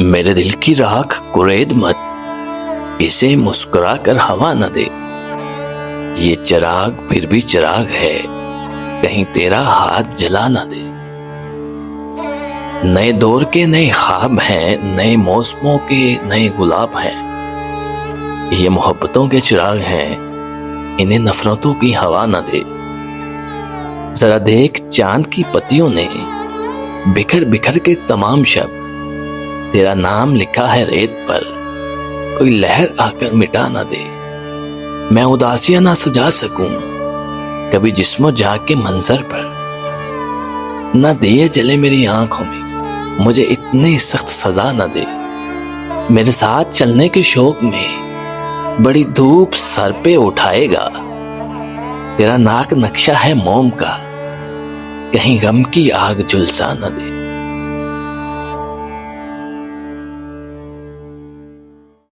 میرے دل کی راکھ کرید مت، اسے مسکرا کر ہوا نہ دے۔ یہ چراغ پھر بھی چراغ ہے، کہیں تیرا ہاتھ جلا نہ دے۔ نئے دور کے نئے خواب ہیں، نئے موسموں کے نئے گلاب ہیں۔ یہ محبتوں کے چراغ ہیں، انہیں نفرتوں کی ہوا نہ دے۔ ذرا دیکھ چاند کی پتیوں نے بکھر بکھر کے تمام شب تیرا نام لکھا ہے ریت پر، کوئی لہر آ کر مٹا نہ دے۔ میں اداسیاں نہ سجا سکوں کبھی جسم و جاں کے منظر پر، نہ دیے جلے میری آنکھوں میں، مجھے اتنی سخت سزا نہ دے۔ میرے ساتھ چلنے کے شوق میں بڑی دھوپ سر پہ اٹھائے گا، تیرا ناک نقشہ ہے موم کا، کہیں غم کی آگ جھلسا نہ دے۔